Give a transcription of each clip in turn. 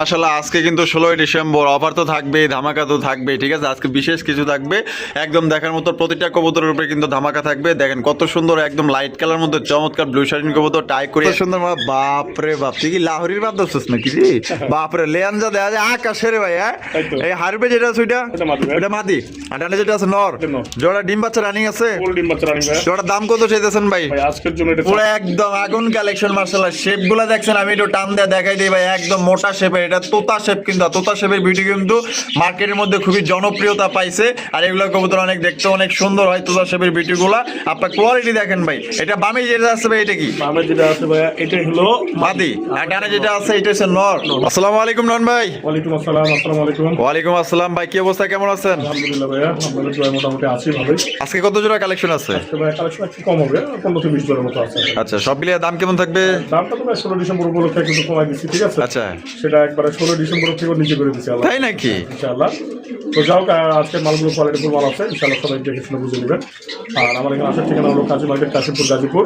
মাশাআল্লাহ আজকে কিন্তু 16ই ডিসেম্বর অফার তো থাকবে, ধামাকা তো থাকবে, ঠিক আছে। আজকে বিশেষ কিছু থাকবে, একদম দেখার মতো প্রতিটা কবুতরের উপরে কিন্তু ধামাকা থাকবে। দেখেন কত সুন্দর, একদম লাইট কালার মধ্যে চমৎকার ব্লু শাইনিং কবুতর টাই করে সুন্দর। বাপ রে বাপ, তুই কি লাহোরির বাপ দোস্ত নাকি রে? বাপ রে, লেয়ানজা দেয়া যায় আকাশের ভাই। হ্যাঁ, এই হারবে যেটা আছে ওইটা মাদি, আর ডানে যেটা আছে নর। জোড়া ডিম বাচ্চা রানিং আছে, জোড়ার দাম কত চাইতেছেন ভাই? আজকের জন্য এটা পুরো একদম আগুন কালেকশন। মাশাআল্লাহ শেপ গুলা দেখছেন, আমি একটু টান দিয়ে দেখাই দিই ভাই। একদম মোটা শেপের, এটা তোতা শেপ, কিন্তু তোতা শেপের বিউটি কিন্তু মার্কেটের মধ্যে খুবই জনপ্রিয়তা পাইছে। আর এগুলো কবুতর অনেক দেখতে অনেক সুন্দর হয়, তোতা শেপের বিউটি গুলা। আপনার কোয়ালিটি দেখেন ভাই। এটা বামে যেটা আছে ভাই, এটা কি? বামে যেটা আছে ভাই এটা হলো মাদি, আর ডানে যেটা আছে এটা হচ্ছে নর। আসসালামু আলাইকুম নন ভাই। ওয়ালাইকুম আসসালাম। আসসালামু আলাইকুম। ওয়ালাইকুম আসসালাম ভাই, কি অবস্থা, কেমন আছেন? আলহামদুলিল্লাহ ভাইয়া, আপনাদের দোয়ায় মোটামুটি আছি ভালোই। আজকে কত জোড়া কালেকশন আছে? আজকে ভাই কালেকশন একটু কম হবে, 15 থেকে 20 জনের মতো আছে। আচ্ছা, সব মিলিয়ে দাম কেমন থাকবে? দামটা তো ভাই 16 ডিসেম্বর উপলক্ষে কিন্তু কমাই দিচ্ছি, ঠিক আছে? আচ্ছা, সেটা একবারে 16 ডিসেম্বর থেকে নিচে করে দিচ্ছি আল্লাহ। তাই নাকি? ইনশাআল্লাহ। তো যাও, আজকে মালগুলো কোয়ালিটিফুল মাল আছে, ইনশাআল্লাহ সবাই দেখে শুনে বুঝে নেবেন। আর আমার এখানে আসার ঠিকানা হলো কাজী মার্কেট, কাশীপুর, গাজীপুর।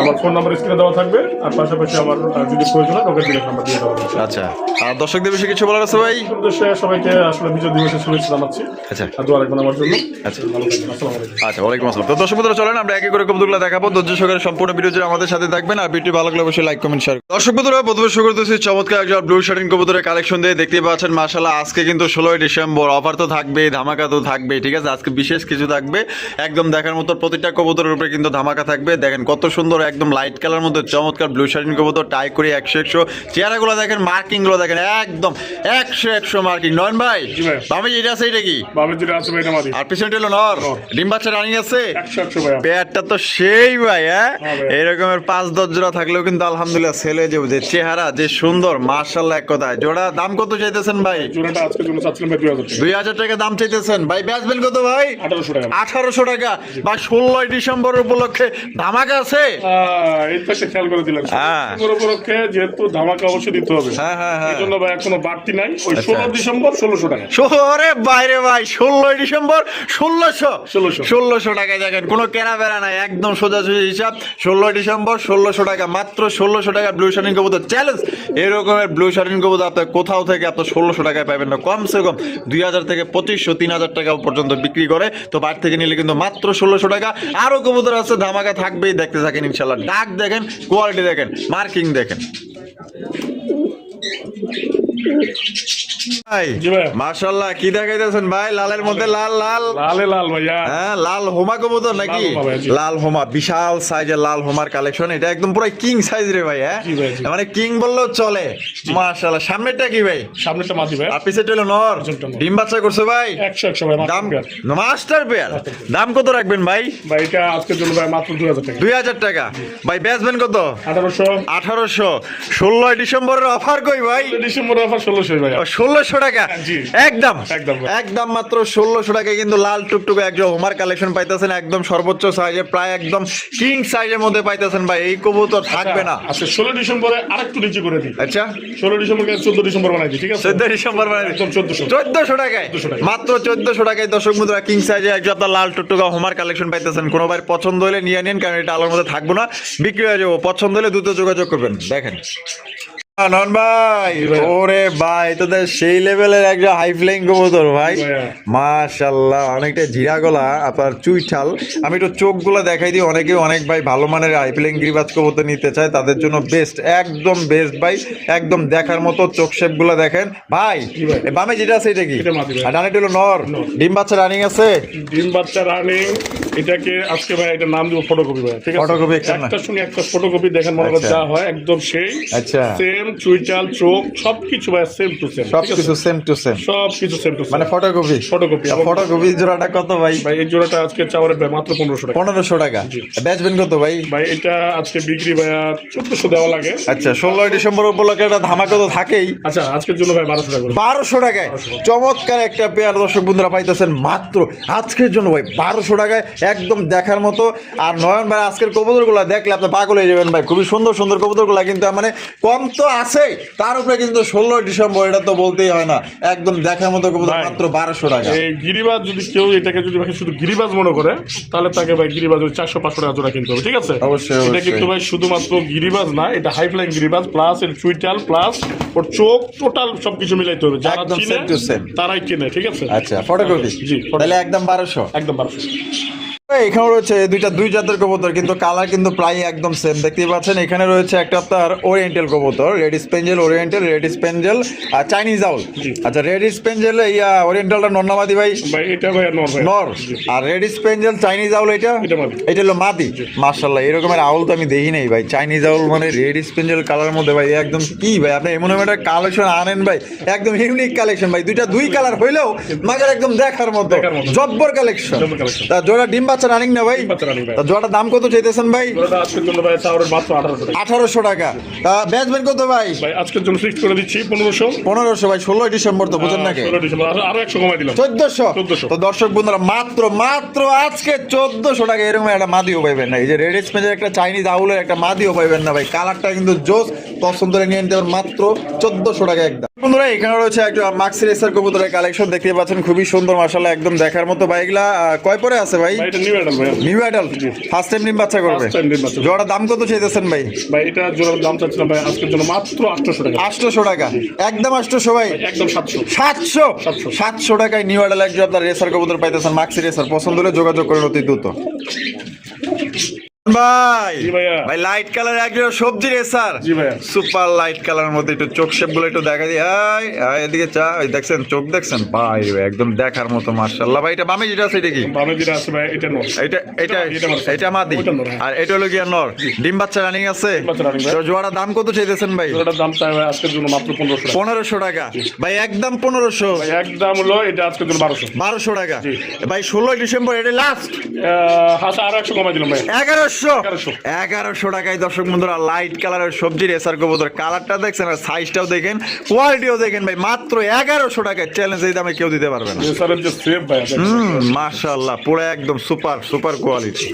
আমার ফোন নাম্বার স্ক্রিনে দেওয়া থাকবে, আর পাশাপাশি আমার যদি প্রয়োজন হয় ওকে ডিরেক্ট নাম্বার দিয়ে দেওয়া হবে। আচ্ছা, আর দর্শকদের বিষয়ে কিছু বলার আছে ভাই? উদ্দেশ্যে সবাইকে আসলে বিজয় দিবসের শুভেচ্ছা জানাচ্ছি। আচ্ছা, আর দোয়া রাখবেন আমার জন্য। আচ্ছা, ভালো থাকবেন। আসসালামু আলাইকুম। আচ্ছা, ওয়ালাইকুম আসসালাম। তো দর্শক বন্ধুরা চলেন আমরা একে করে কবুতরগুলো দেখাবো। ধৈর্য সহকারে সম্পূর্ণ ভিডিও জুড়ে আমাদের সাথে থাকবেন। আর ভিডিও ভালো লাগলে অবশ্যই লাইক কমেন্ট শেয়ার। দর্শক বন্ধুরা প্রথমে শুরু করতেছি চমৎকার একজন ব্লু শার্টিং কবুতরের কালেকশন দিয়ে। দেখতে পাচ্ছেন মাশাআল্লাহ আজকে কিন্তু 16ই ডিসেম্বর অফার তো থাকবে, ধামাকা তো থাকবে, ঠিক আছে। আজকে বিশেষ কিছু থাকবে, একদম দেখার মতো প্রতিটা কবুতরের উপরে কিন্তু ধামাকা থাকবে। দেখেন কত সুন্দর, একদম লাইট কালার মধ্যে চমৎকার ব্লু শার্টিং কবুতর টাই করে 100 চেহারাগুলো দেখেন, মার্কিং গুলো দেখেন, একদম 100 মার্কিং। নয়ন ভাই, বামে যেটা আছে এটা কি? বামে যেটা আছে ভাই এটা মাদি, আর পিছনটা হলো নর। ডিম বাচ্চা রানিং আছে 100 ভাই। পেয়ারটা তো সেই ভাই। হ্যাঁ, এরকমের 5-10 জোড়া থাকলেও কিন্তু আলহামদুলিল্লাহ ছেলে যে চেহারা যে সুন্দর, মাশাআল্লাহ এক কথায়। জোড়া দাম কত চাইতেছেন ভাই? জোড়াটা আজকের জন্য চাচ্ছিলাম ভাই 2000 টাকা। 2000 টাকা দাম চাইতেছেন ভাই। বেচবেন কত ভাই? 1800 টাকা। 1800 টাকা ভাই। 16ই ডিসেম্বর উপলক্ষে ধামাকা আছে। এই পাশে খেয়াল করে দিলাম, হ্যাঁ। উপলক্ষে যেহেতু ধামাকা অবশ্যই দিতে হবে। হ্যাঁ হ্যাঁ হ্যাঁ, এই জন্য ভাই কোনো বাড়তি নাই। ওই 16 ডিসেম্বর 1600 টাকা। শহরে বাইরে ভাই, 16ই ডিসেম্বর 1600 টাকায়। দেখেন কোনো কেনা বেড়া নাই, একদম সোজাসুজি হিসাব। 16ই ডিসেম্বর 1600 টাকা, মাত্র 1600 টাকা ব্লু শার্টিং কবুতর চ্যালেঞ্জ। এরকমের ব্লু শার্টিং কবুতর আপনার কোথাও থেকে আপনার 1600 টাকায় পাবেন না। কমসে কম 2000 থেকে 2500 3000 টাকা পর্যন্ত বিক্রি করে। তো বাইরে থেকে নিলে কিন্তু মাত্র 1600 টাকা। আরো কবুতর আছে, ধামাকা থাকবেই, দেখতে থাকেন ইনশাল্লাহ। ডাক দেখেন, কোয়ালিটি দেখেন, মার্কিং দেখেন। ভাই মাশাআল্লাহ কি দেখাইতেছেন ভাই? লালের মধ্যে লাল লাল, লালে লাল ভাইয়া। হ্যাঁ, লাল হোমা কবুতর নাকি? লাল হোমা, বিশাল সাইজের লাল হোমার কালেকশন। এটা একদম পুরো কিং সাইজ রে ভাই। হ্যাঁ, মানে কিং বললেও চলে। মাশাআল্লাহ। সামনেরটা কি ভাই? সামনেটা মাদি ভাই, আর পিছেরটা হলো নর। ডিম বাচ্চা করছে ভাই 100 ভাই। দাম মাস্টার পেয়ার। দাম কত রাখবেন ভাই? ভাই এটা আজকের জন্য ভাই মাত্র 2000 টাকা। 2000 টাকা ভাই। বেচবেন কত? 1800। 16ই ডিসেম্বরের অফার কই ভাই? ডিসেম্বর অফার 1600 ভাই। 1600 টাকা জি। একদম একদম একদম মাত্র 1600 টাকায় কিন্তু লাল টুকটুকে একজন হোমার কালেকশন পাইতেছেন, একদম সর্বোচ্চ সাইজে, প্রায় একদম কিং সাইজের মধ্যে পাইতেছেন ভাই। এই কবুতর থাকবে না। আচ্ছা 16 ডিসেম্বরে আরেকটু নিচে করে দিই। আচ্ছা 16 ডিসেম্বরকে 14 ডিসেম্বর বানাই দিই, ঠিক আছে? 14 ডিসেম্বর মানে একদম 1400 টাকায়, মাত্র 1400 টাকায় দর্শক বন্ধুরা কিং সাইজে একজন আপনার লাল টুকটুকা হোমার কালেকশন পাইতেছেন। কোনো ভাই পছন্দ হলে নিয়ে নিন, কারণ এটা আলোর মধ্যে থাকবো না, বিক্রি হয়ে যাবো। পছন্দ হলে দ্রুত যোগাযোগ করবেন। দেখেন নন ভাই, ওরে ভাই তোদের সেই লেভেলের একটা হাই ফ্লাইং কবুতর ভাই। মাশাআল্লাহ, অনেকটা জিরা গলা, আপনার চুইঠাল। আমি একটু চোখগুলো দেখাই দিই। অনেক ভাই ভালো মানের হাই ফ্লাইং গিরিবাজ কবুতর নিতে চায়, তাদের জন্য বেস্ট, একদম বেস্ট ভাই। একদম দেখার মতো চোখ শেপ গুলো দেখেন ভাই। বামে যেটা আছে এটা কি? আর ডানেটা হলো নর। ডিম বাচ্চা রানিং আছে? ডিম বাচ্চা রানিং। এটাকে আজকে ভাই এটা নাম দিব ফটোকপি ভাই, ঠিক আছে? ফটোকপি একটা শুনি একটা ফটোকপি দেখেন, মনে করে যা হয় একদম সেই। আচ্ছা, সেম চুইটাল চোখ সবকিছু ভাই সেম টু সেম, সবকিছু সেম টু সেম, সবকিছু সেম টু সেম, মানে ফটোকপি। ফটোকপি জোড়াটা কত ভাই? ভাই এই জোড়াটা আজকে চাওয়ার মাত্র 1500 টাকা। 1500 টাকা। বেচবেন কত ভাই? ভাই এটা আজকে বিক্রি ভাই 1400 দেওয়া লাগে। আচ্ছা 16ই ডিসেম্বর উপলক্ষে একটা ধামাকা তো থাকেই। আচ্ছা আজকের জন্য ভাই 1200 টাকা। 1200 টাকায় চমৎকার একটা পেয়ার দর্শক বন্ধুরা পাইতেছেন মাত্র আজকের জন্য ভাই 1200 টাকায়, একদম দেখার মতো। আর নয়ন ভাই আজকের কবুতরগুলো দেখলে আপনি পাগল হয়ে যাবেন ভাই। খুবই সুন্দর সুন্দর কবুতরগুলো, কিন্তু মানে কম তো আছে তার উপরে কিন্তু 16 ডিসেম্বর, এটা তো বলতেই হয় না, একদম দেখার মতো কবুতর ভাই, মাত্র 1200 টাকা। এই গিরিবাজ যদি কেউ এটাকে যদি ভাই শুধু গিরিবাজ মনে করে, তাহলে তাকে ভাই গিরিবাজ 400-500 টাকা জোড়া কিনতে হবে, ঠিক আছে? অবশ্যই, এটা অবশ্যই। কিন্তু ভাই শুধুমাত্র গিরিবাজ না, এটা হাই ফ্লাইং গিরিবাজ প্লাস এর চুইটাল প্লাস ওর চোখ টোটাল সবকিছু মিলাইতে হবে, যারা একদম চিনে same to same। তারাই কিনে, ঠিক আছে? আচ্ছা, ফটোকপি জি, তাহলে একদম 1200। একদম 1200। এখানে রয়েছে দুই জাতের কবুতর, কিন্তু কালার কিন্তু প্রায় একদম সেম দেখতেই পাচ্ছেন। এখানে রয়েছে একটা আপনার ওরিয়েন্টাল কবুতর, red spangle oriental, red spangle আর চাইনিজ আউল। জি। আচ্ছা, রেড স্পেঞ্জেল ওরিয়েন্টালটা নর ভাই? ভাই এটা ভাই নর ভাই। নর। আর রেড স্পেঞ্জেল চাইনিজ আউল এটা মাদি। এটা হলো মাদি। মাশাআল্লাহ, এরকমের আউল তো আমি দেখি নাই ভাই। চাইনিজ আউল মানে রেড স্পেঞ্জেল কালার মধ্যে ভাই, একদম কি ভাই আপনি এমন একটা কালেকশন আনেন ভাই, একদম ইউনিক কালেকশন ভাই। দুই কালার হইলেও মাগার একদম দেখার মতো জব্বর কালেকশন। জব্বর collection। তা জোড়া ডিম বাচ্চা রানিং না ভাই? বাচ্চা running ভাই। তা জোড়াটার দাম কত চাইতেছেন ভাই? ওটা আজকের জন্য ভাই চাওয়ার মাত্র 1800 টাকা। 1800 টাকা। তা বেচবেন কত ভাই? ভাই আজকের জন্য ফিক্স করে দিচ্ছি 1500। 1500 ভাই, 16 ডিসেম্বর তো বুঝেন নাকি? 16 ডিসেম্বর আরো 100 কমাই দিলাম। 1400। তো দর্শক বন্ধুরা মাত্র আজকে 1400 টাকা এরকম একটা মাদিও পাইবেন না। এই যে রেড স্পেঞ্জের একটা চাইনিজ আউলের একটা মাদিও পাইবেন না ভাই। কালারটা কিন্তু জোস, পছন্দ করে নিয়ে নিতে পারেন মাত্র 1400 টাকা একদম। বন্ধুরা এখানে রয়েছে একটা মাক্সি রেসার কবুতরের কালেকশন দেখতে পাচ্ছেন, খুবই সুন্দর মাশাআল্লাহ, একদম দেখার মতো ভাই। এগুলা কয় পরে আছে ভাই? ভাই এটা নিউ অ্যাডাল্ট ভাই। নিউ অ্যাডাল্ট, ফার্স্ট টাইম ডিম বাচ্চা করবে। First time ডিম বাচ্চা। জোড়ার দাম কত চাইতেছেন ভাই? ভাই এটা জোড়ার দাম চাচ্ছিলাম ভাই আজকের জন্য মাত্র 800 টাকা। 800 টাকা একদম 800 ভাই। একদম 700। 700 টাকায় নিউ অ্যাডাল্ট একজন আপনার রেসার কবুতর পাইতেছেন, মাক্সি রেসার। পছন্দ হলে যোগাযোগ করেন অতি দ্রুত। ভাই জি ভাইয়া। ভাই লাইট কালার একজন সবজি রেসার, জি ভাইয়া। সুপার লাইট কালার মধ্যে একটু চোখ শেপ গুলো একটু দেখা দিই। এদিকে চা, ওই দেখছেন চোখ দেখছেন ভাই, একদম দেখার মতো মাশাআল্লাহ ভাই। এটা বামে যেটা আছে এটা কি? বামে যেটা আছে ভাই এটা নর। এটা এটা এটা মাদি। এটা মাদি। ওইটা নর, হ্যাঁ। আর এটা হলো গিয়া নর। ডিম বাচ্চা রানিং আছে। ডিম বাচ্চা running, ভাই। তো জোড়ার দাম কত চাইতেছেন ভাই? জোড়াটার দাম চাই ভাই আজকের জন্য মাত্র 1500 টাকা। 1500 টাকা ভাই, একদম 1500। ভাই একদম হলো এটা আজকের জন্য 1200। 1200 টাকা জি। ভাই। 16 ডিসেম্বর এটা লাস্ট। হাসা আরো 100 কমাই দিলাম ভাই। 1100 টাকায় দর্শক বন্ধুরা লাইট কালারের সবজি রেসার কবুতর। কালারটা দেখছেন আর সাইজটাও দেখেন, কোয়ালিটিও দেখেন ভাই। মাত্র 1100 টাকায় চ্যালেঞ্জ এই দামে কেউ দিতে পারবে না। রেসারের যে সেফ ভাই আছে। মাশাআল্লাহ, পুরো একদম সুপার কোয়ালিটি।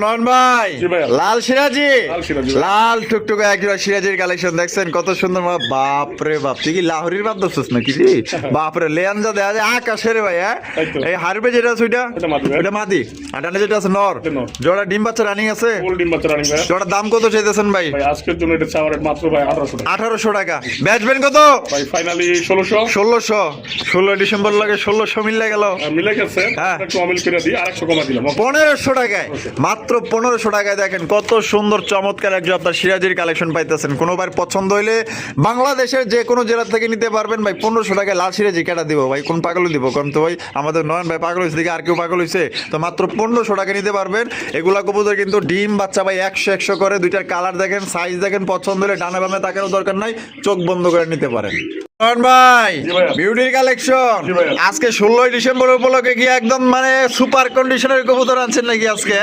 নন ভাই জি ভাইয়া। লাল সিরাজি, লাল সিরাজি। লাল টুকটুকে একজোড়া সিরাজির কালেকশন দেখছেন কত সুন্দর। বাপ রে বাপ, তুই কি লাহোরির বাপ ধরছিস নাকি রে? বাপ রে, লেয়ানজা দেয়া যায় আকাশের ভাই। হ্যাঁ, তাই তো। এই হারবে যেটা আছে ওইটা এটা মাদি ভাই। ওইটা মাদি, আর ডানে যেটা আছে নর। এটা নর। জোড়া ডিম বাচ্চা রানিং আছে। ফুল ডিম বাচ্চা রানিং ভাই। জোড়ার দাম কত চাইতেছেন ভাই? ভাই আজকের জন্য এটা চাওয়ার মাত্র ভাই 1800 টাকা। 1800 টাকা। বেচবেন কত? ভাই ফাইনালি 1600। 1600 ডিসেম্বর লাগে 1600 মিলে গেল। মিলে গেছে। হ্যাঁ। একটু অমিল করে দিই আর 100 কমা দিলাম। 1500 টাকায়, মাত্র 1500 টাকায় দেখেন কত সুন্দর চমৎকার একজন আপনার সিরাজির কালেকশন পাইতেছেন। কোনোবার পছন্দ হইলে বাংলাদেশের যে কোনো জেলা থেকে নিতে পারবেন ভাই। 1500 টাকায় লাল সিরাজি কেটা দিব ভাই? কোন পাগল দিব? কারণ তো ভাই আমাদের নয়ন ভাই পাগল হয়েছে, দিকে আর কেউ পাগল হয়েছে? তো মাত্র 1500 টাকা নিতে পারবেন। এগুলা কবুতর কিন্তু ডিম বাচ্চা ভাই 100 করে। দুইটার কালার দেখেন, সাইজ দেখেন, পছন্দ হলে ডানে বামে তাকানোর দরকার নাই, চোখ বন্ধ করে নিতে পারেন। নয়ন ভাই জি ভাইয়া। বিউটির কালেকশন জি ভাইয়া। আজকে 16 ডিসেম্বর উপলক্ষে কি একদম মানে সুপার কন্ডিশনের কবুতর আনছেন নাকি আজকে?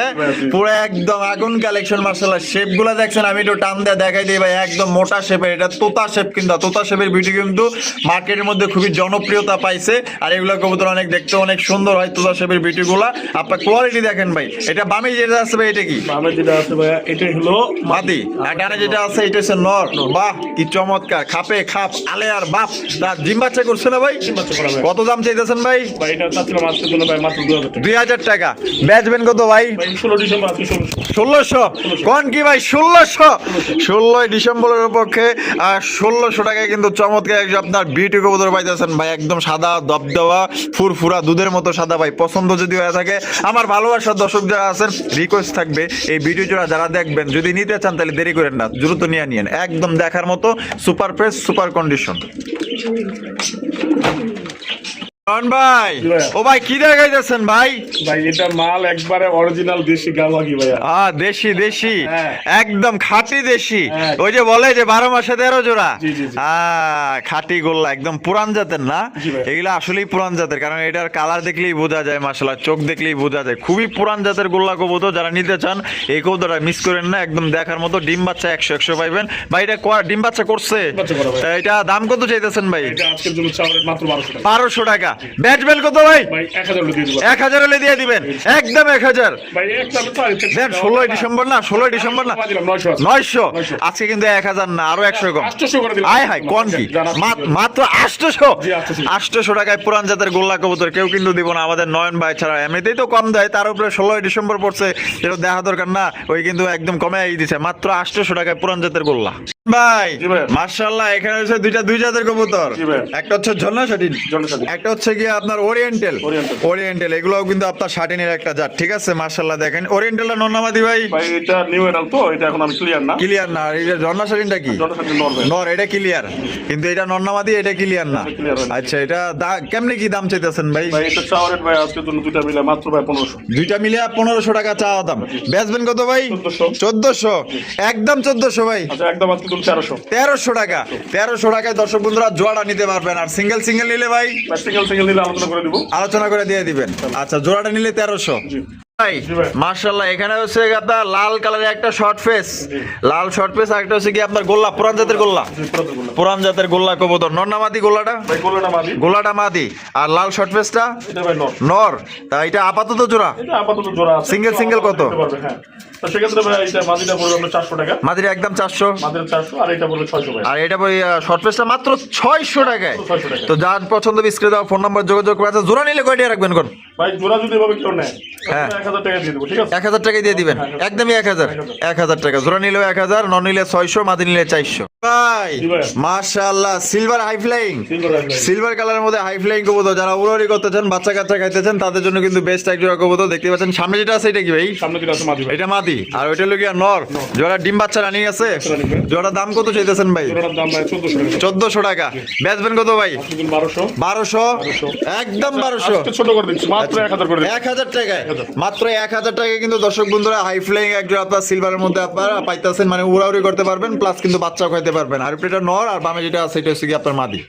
পুরো একদম আগুন কালেকশন মাশাআল্লাহ। শেপ গুলা দেখছেন, আমি একটু টান দিয়ে দেখাই দিই ভাই। একদম মোটা শেপের, এটা তোতা শেপ, কিন্তু তোতা শেপের বিউটি কিন্তু মার্কেটের মধ্যে খুবই জনপ্রিয়তা পাইছে। আর এগুলো কবুতর অনেক দেখতে অনেক সুন্দর হয়, তোতা শেপের বিউটি গুলা। আপনার কোয়ালিটি দেখেন ভাই। এটা বামে যেটা আছে ভাই এটা কি? বামে যেটা আছে ভাই এটাই হলো মাদি, আর ডানে যেটা আছে এটা হচ্ছে নর। বাহ কি চমৎকার, খাপে খাপ, আলে আর বাপ। তা ডিম বাচ্চা করছে না ভাই? ডিম বাচ্চা করা ভাই। কত দাম চাইতেছেন ভাই? ভাই এটা চাচ্ছিলাম আজকের জন্য ভাই মাত্র 2000 টাকা। 2000 টাকা। বেচবেন কত ভাই? ভাই 16 ডিসেম্বর আজকে 1600। 1600। কোন কি ভাই? 16 ডিসেম্বরের পক্ষে 1600 টাকায় কিন্তু চমৎকার একজন আপনার বিউটি কবুতর পাইতেছেন ভাই। একদম সাদা দবদবা ফুরফুরা দুধের মতো সাদা ভাই। পছন্দ যদি হয়ে থাকে, আমার ভালোবাসার দর্শক যারা আছেন, রিকোয়েস্ট থাকবে এই ভিডিও জোড়া যারা দেখবেন যদি নিতে চান তাহলে দেরি করেন না, দ্রুত নিয়ে নিয়েন। একদম দেখার মতো সুপার ফ্রেশ, সুপার কন্ডিশন। ভাই জি ভাইয়া। ও ভাই কি দেখাইতেছেন ভাই? ভাই এটা মাল একবারে অরিজিনাল দেশি গাওয়াগি ভাইয়া। দেশি হ্যাঁ। একদম খাঁটি দেশি। হ্যাঁ। ওই যে বলে যে 12 মাসে 13 জোড়া। জি, জি, জি। খাঁটি গোল্লা, একদম পুরান জাতের না? জি ভাই। এগুলা আসলেই পুরান জাতের, কারণ এটার কালার দেখলেই বোঝা যায় মাশাআল্লাহ, চোখ দেখলেই বোঝা যায়। খুবই পুরান জাতের গোল্লা কবুতর। যারা নিতে চান এই কবুতরটা মিস করেন না, একদম দেখার মতো। ডিম বাচ্চা 100 পাইবেন ভাই। এটা ডিম বাচ্চা করছে। বাচ্চা করা ভাই। তা এটা দাম কত চাইতেছেন ভাই? এটা আজকের জন্য চাওয়ার মাত্র 1200 টাকা। 1200 টাকা। বেচবেন কত ভাই? ভাই 1000 হলে দিয়ে দিব 1000 হলে দিয়ে দিবেন, একদম 1000। ভাই একদম তো আর দেন 16 ডিসেম্বর না, 16 ডিসেম্বর না, দিলাম 900 900। আজকে কিন্তু 1000 না, আরো 100 কম। 800 করে দিলাম। আয় হায় কোন কি, মাত্র 800। জি, 800 800 টাকায় পুরান জাতের গোল্লা কবুতর কেউ কিন্তু দিব না আমাদের নয়ন ভাই ছাড়া। এমনিতেই তো কম দেয়, তার উপরে 16 ডিসেম্বর পড়ছে, এটা দেখা দরকার না। ওই কিন্তু একদম কমে দিছে, মাত্র 800 টাকায় পুরান জাতের গোল্লা। ভাই জি ভাই। মাশাআল্লাহ, এখানে হচ্ছে দুই জাতের কবুতর। জি ভাই। একটা হচ্ছে ঝর্ণা শাটিন, জনসাধারণ একটা হচ্ছে কি আপনার ওরিয়েন্টাল। Oriental। ওরিয়েন্টাল এগুলোও কিন্তু আপনার শাটিনের একটা জাত, ঠিক আছে। মাশাআল্লাহ দেখেন ওরিয়েন্টালটা নন্নামাদি ভাই, ভাই এটা নিউ এডাল তো, এটা এখন আমি ক্লিয়ার না। ক্লিয়ার না। আর এই যে ঝর্ণা শাটিনটা কি? জনসাধারণ নরবে নর, এটা ক্লিয়ার, কিন্তু এটা নন্নামাদি, এটা ক্লিয়ার না। clear হয় না। আচ্ছা, এটা কেমনে কি দাম চাইতেছেন ভাই? ভাই এটা চাওয়ারের ভাই আজকের জন্য দুইটা মিলে মাত্র ভাই 1500। দুইটা মিলিয়ে 1500 টাকা চাওয়া দাম। বেচবেন কত ভাই? 1400। একদম 1400 ভাই। আচ্ছা একদম আজকে তুমি 1300। 1300 টাকা। 1300 টাকায় দর্শক বন্ধুরা জোড়াটা নিতে পারবেন। আর সিঙ্গেল নিলে ভাই সিঙ্গেল নিলে আলোচনা করে দিব। আলোচনা করে দিয়ে দিবেন। আচ্ছা, জোড়াটা নিলে 1300 জি। ভাই। জি ভাই। মাশাআল্লাহ, এখানে হচ্ছে আপনার লাল কালারের একটা শর্ট ফেস, লাল শর্ট ফেস। আর একটা হচ্ছে কি আপনার গোল্লা, পুরান জাতের গোল্লা, জি, পুরাতন গুলো। পুরান জাতের গোল্লা কবুতর। নন্নামাদি গোল্লাটা, ভাই কোলে না মাদি। গোল্লাটা মাদি। আর লাল শর্ট ফেসটা এটা ভাই নর। নর। তা এটা আপাতত জোড়া, এটা আপাতত জোড়া আছে। Single কত? দিতে পারবে, হ্যাঁ। তো সেক্ষেত্রে ভাই এটা মাদিটা পড়বে আপনার 400 টাকা। মাদির একদম 400। মাদির 400 আর এটা পড়বে 600 ভাই। আর এটা শর্ট ফেসটা মাত্র 600 টাকায়। 600 টাকা। তো যার পছন্দ স্ক্রিনে দেওয়া ফোন নাম্বার যোগাযোগ করে। আচ্ছা, জোড়া নিলে কয়টা রাখবেন কোন? ভাই জোড়া যদি এভাবে কেউ নেয়, হ্যাঁ। 1000 টাকা দিয়ে দেবো, ঠিক আছে? 1000 টাকায় দিয়ে দিবেন, একদমই 1000। 1000 টাকা জোড়া নিলেও 1000, নন নিলে 600, মাদি নিলে 400 ভাই। জি ভাই। মাশাআল্লাহ, সিলভার হাই ফ্লাইং, সিলভার রাখবে। সিলভার কালারের মধ্যে হাই ফ্লাইং কবুতর। যারা উড়াউড়ি করতে চান, বাচ্চা কাচ্চা খাইতে চান, তাদের জন্য কিন্তু বেস্ট এক জোড়া কবুতর। দেখতে পাচ্ছেন সামনে যেটা আছে, এটা কি ভাই? সামনে দিকে আছে মাদি ভাই। এটা মাদি। আর ওইটা হলো গিয়া নর। জোড়া ডিম বাচ্চা রানিং আছে। running ভাই। জোড়া দাম কত চাইতেছেন ভাই? জোড়াটার দাম ভাই 1400 টাকা। 1400 টাকা। বেচবেন কত ভাই? আজকে দিন 1200। 1200। একদম 1200। আজকে ছোট করে দিচ্ছি, মাত্র 1000 করে দিচ্ছি। 1000 টাকায়, মাত্র 1000 টাকায় কিন্তু দর্শক বন্ধুরা হাই ফ্লাইং একজন আপনার সিলভারের মধ্যে আপনারা পাইতেছেন। মানে উড়াউড়ি করতে পারবেন, প্লাস কিন্তু বাচ্চাও খাইতে পারবেন। আর এটা নর, আর বামে যেটা আছে এটা হচ্ছে কি আপনার মাদি।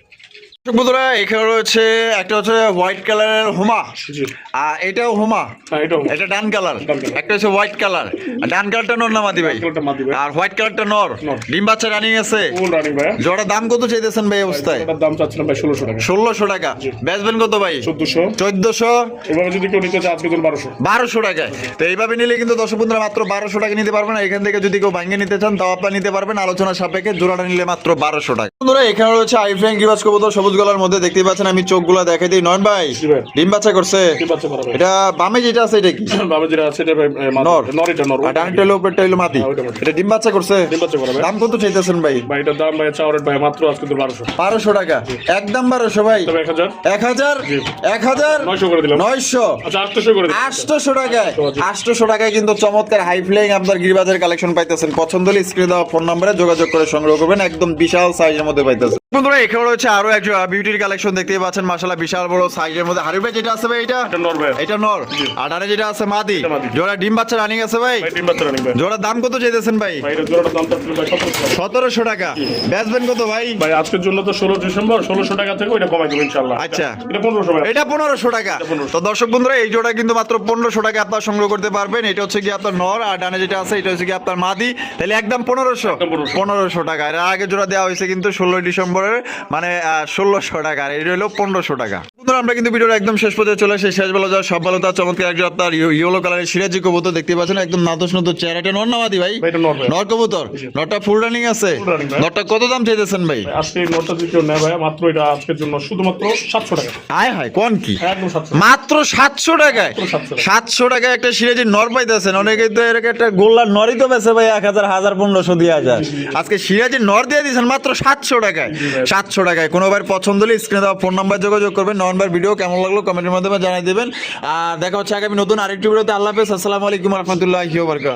দর্শক বন্ধুরা, এখানে রয়েছে একটা হচ্ছে হোয়াইট কালারের হোমা, জি। আর এটাও হোমা। হ্যাঁ এটাও। এটা ডান কালার, ডান colour। একটা হচ্ছে হোয়াইট কালার। ডান কালারটা নর না মাদি ভাই? কালারটা মাদি ভাই। আর হোয়াইট কালারটা নর। নর। ডিম বাচ্চা রানিং আছে। ফুল রানিং ভাই। জোড়া দাম কত চাইতেছেন ভাই অবস্থায়? এটার দাম চাচ্ছিলাম ভাই 1600 টাকা। 1600 টাকা। বেচবেন কত ভাই? 1400। 1400। এভাবে যদি কেউ নিতে চায় আজকে দিন 1200। 1200 টাকায়। তো এইভাবে নিলে কিন্তু দর্শক বন্ধুরা মাত্র 1200 টাকা নিতে পারবেন। আর এখান থেকে যদি কেউ ভাঙিয়ে নিতে চান, তাও আপনারা নিতে পারবেন আলোচনা সাপেক্ষে। জোড়াটা নিলে মাত্র 1200 টাকা। বন্ধুরা, এখানে রয়েছে আইফ্রেন গিবাস কবুতর সবুজ গলার মধ্যে। দেখতেই পাচ্ছেন, আমি চোখগুলো দেখাই দিই। নয়ন ভাই, জি ভাই। ডিম বাচ্চা করছে। কি বাচ্চা করা ভাই? এটা বামে যেটা আছে এটা কি? বাবা যেটা আছে এটা ভাই মাদি। নর। নর এটা নর। আর ডানটা হলো উপরটা হলো মাদি। হ্যাঁ, ওইটা মাদি। এটা ডিম বাচ্চা করছে। ডিম বাচ্চা করা ভাই। দাম কত চাইতেছেন ভাই? ভাই এটার দাম ভাই চাওয়ারের ভাই মাত্র আজকে দিন 1200। 1200 টাকা। একদম 1200 ভাই। তবে 1000। 1000। জি। 1000। 900 করে দিলাম। 900। আচ্ছা 800 করে দিলাম। 800 টাকায়। 800 টাকায় কিন্তু চমৎকার হাই ফ্লাইং আপনার গিরিবাজের কালেকশন পাইতেছেন। পছন্দ হলে স্ক্রিনে দেওয়া ফোন নম্বরে যোগাযোগ করে সংগ্রহ করবেন। একদম বিশাল সাইজের মধ্যে পাইতেছেন। বন্ধুরা, এখানে রয়েছে আরো একজন বিউটির কালেকশন। দেখতেই পাচ্ছেন মাশাআল্লাহ বিশাল বড় সাইজের মধ্যে। হারিফ ভাই, যেটা আছে ভাই এটা? এটা নর ভাই। এটা নর। আর ডানে যেটা আছে মাদি। এটা মাদি। জোড়া ডিম বাচ্চা রানিং আছে ভাই। ভাই ডিম বাচ্চা রানিং ভাই। জোড়া দাম কত চাইতেছেন ভাই? ভাই এটা জোড়াটার দাম চাচ্ছিলাম ভাই 1700 টাকা। 1700 টাকা। বেচবেন কত ভাই? ভাই আজকের জন্য তো 16 ডিসেম্বর 1600 টাকা থেকে ওইটা কমাই দেবো ইনশাআল্লাহ। আচ্ছা। এটা 1500 ভাই। এটা 1500 টাকা। 1500 তো দর্শক বন্ধুরা, এই জোড়া কিন্তু মাত্র 1500 টাকা আপনারা সংগ্রহ করতে পারবেন। এটা হচ্ছে কি আপনার নর, আর ডানে যেটা আছে এটা হচ্ছে কি আপনার মাদি। তাহলে একদম 1500। একদম 1500। 1500 টাকা। এর আগে জোড়া দেওয়া হয়েছে কিন্তু 16 ডিসেম্বরের, মানে 1600 টাকা। আর এটা হলো 1500 টাকা। বন্ধুরা, আমরা কিন্তু ভিডিওর একদম শেষ পর্যায়ে চলে এসেছি। শেষ বেলা যাওয়া সব ভালো তার চমৎকার একজন আপনার ইয়েলো কালারের সিরাজি কবুতর দেখতে পাচ্ছেন। একদম নাদোষ নদর চেহারাটা। নর না মাদি ভাই? ভাই এটা নর ভাই। নর কবুতর। নরটা ফুল রানিং আছে। Full running ভাই। নরটা কত দাম চাইতেছেন ভাই? আজকে এই নোটটা যদি কেউ নেয় ভাই মাত্র এটা আজকের জন্য শুধুমাত্র 700 টাকা। আয় হায়, কোন কি? একদম 700। মাত্র 700 টাকায়। মাত্র 700 টাকা। 700 টাকায় একটা সিরাজি নর পাইতেছেন। অনেকে তো এরকম একটা গোল্লার নরই তো বেছে ভাই 1000, 1500 দিয়ে হাজার। আজকে সিরাজি নর দিয়ে দিয়েছেন মাত্র 700 টাকায়। 700 টাকায়। কোনো ভাই পছন্দ হলে স্ক্রিনে দেওয়া ফোন নাম্বার যোগাযোগ করবেন। নয়নবার ভিডিও কেমন লাগলো কমেন্টের মাধ্যমে জানিয়ে দেবেন। আর দেখা হচ্ছে আগামী নতুন আরেকটি ভিডিওতে। আল্লাহ হাফেজ। আসসালামু আলাইকুম রহমতুল্লাহি ওয়া বারাকাতুহু।